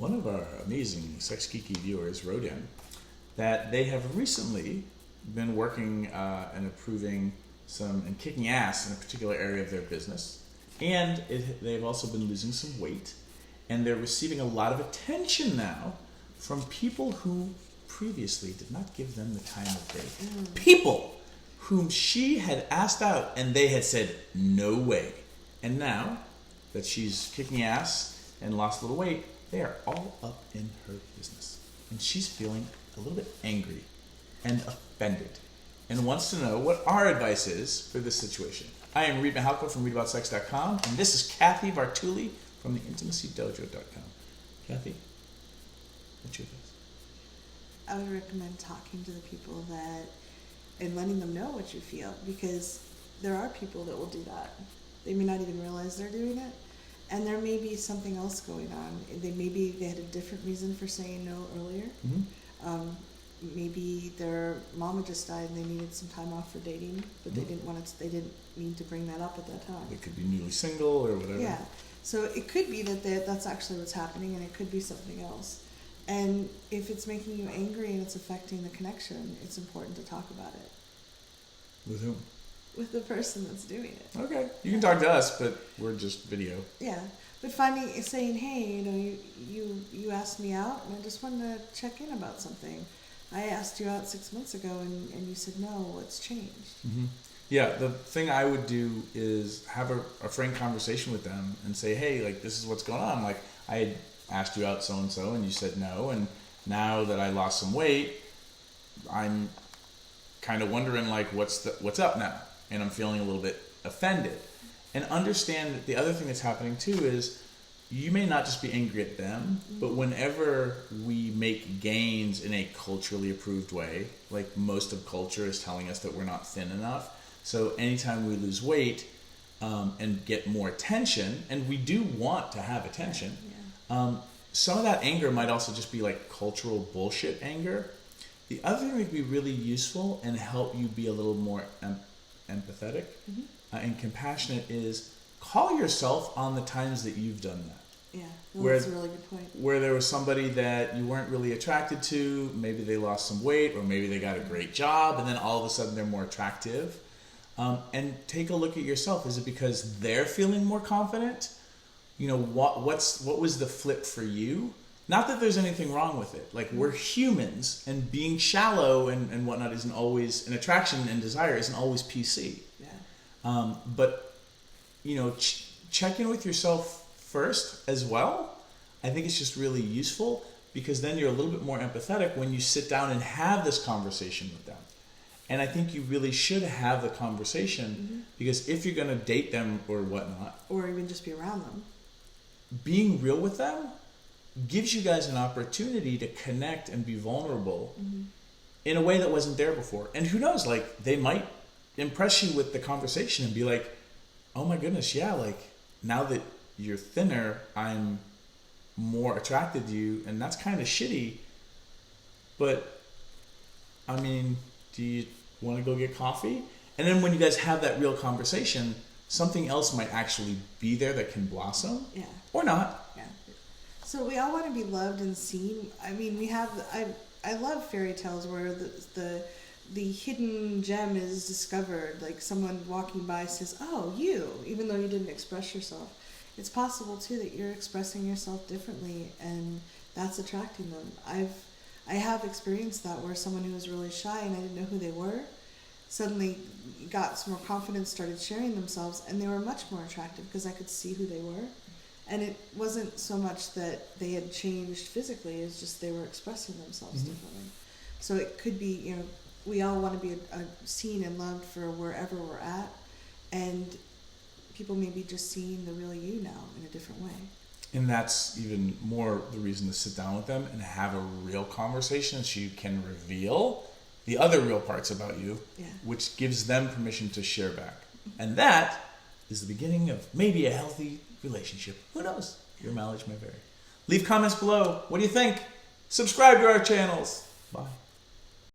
one of our amazing Sex Geeky viewers wrote in that they have recently been working and improving and kicking ass in a particular area of their business. And they've also been losing some weight. And they're receiving a lot of attention now from people who previously did not give them the time of day. People whom she had asked out and they had said, no way. And now that she's kicking ass and lost a little weight, they are all up in her business. And she's feeling a little bit angry and offended and wants to know what our advice is for this situation. I am Reid from ReidAboutSex.com, and this is Cathy Vartuli from theintimacydojo.com. Cathy, what's your advice? I would recommend talking to the people and letting them know what you feel, because there are people that will do that. They may not even realize they're doing it, and there may be something else going on. Maybe they had a different reason for saying no earlier. Mm-hmm. Maybe their mama just died and they needed some time off for dating, but they didn't want to. They didn't mean to bring that up at that time. They could be newly single or whatever. Yeah, so it could be that's actually what's happening, and it could be something else. And if it's making you angry and it's affecting the connection, it's important to talk about it. With whom? With the person that's doing it. Okay, you can talk to us, but we're just video. Yeah, but saying, hey, you asked me out, and I just wanted to check in about something. I asked you out 6 months ago, and you said no. What's changed? Mm-hmm. Yeah, the thing I would do is have a frank conversation with them and say, hey, like, this is what's going on. Like, I had asked you out so-and-so, and you said no, and now that I lost some weight, I'm kind of wondering, like, what's up now? And I'm feeling a little bit offended. And understand that the other thing that's happening, too, is you may not just be angry at them, but whenever we make gains in a culturally approved way, like most of culture is telling us that we're not thin enough. So anytime we lose weight and get more attention, and we do want to have attention, some of that anger might also just be like cultural bullshit anger. The other thing that could be really useful and help you be a little more empathetic and compassionate is call yourself on the times that you've done that. Yeah, that's a really good point. Where there was somebody that you weren't really attracted to, maybe they lost some weight, or maybe they got a great job, and then all of a sudden they're more attractive. And take a look at yourself. Is it because they're feeling more confident? You know, what was the flip for you? Not that there's anything wrong with it. Like, we're humans, and being shallow and whatnot isn't always, an attraction and desire isn't always PC. Yeah. But, you know, check in with yourself first as well. I think it's just really useful, because then you're a little bit more empathetic when you sit down and have this conversation with them. And I think you really should have the conversation, because if you're going to date them or whatnot, or even just be around them, being real with them gives you guys an opportunity to connect and be vulnerable in a way that wasn't there before. And who knows, like, they might impress you with the conversation and be like, oh my goodness, yeah, like, now that you're thinner, I'm more attracted to you, and that's kind of shitty. But, I mean, do you want to go get coffee? And then when you guys have that real conversation, something else might actually be there that can blossom. Yeah. Or not. Yeah. So we all want to be loved and seen. I mean, I love fairy tales where the hidden gem is discovered. Like, someone walking by says, oh, you, even though you didn't express yourself. It's possible too that you're expressing yourself differently, and that's attracting them. I have experienced that, where someone who was really shy and I didn't know who they were suddenly got some more confidence, started sharing themselves, and they were much more attractive because I could see who they were. And it wasn't so much that they had changed physically, it's just they were expressing themselves differently. So it could be, you know, we all want to be seen and loved for wherever we're at, and people may be just seeing the real you now in a different way. And that's even more the reason to sit down with them and have a real conversation, so you can reveal the other real parts about you, which gives them permission to share back. And that is the beginning of maybe a healthy relationship. Who knows? Your mileage may vary. Leave comments below. What do you think? Subscribe to our channels. Bye.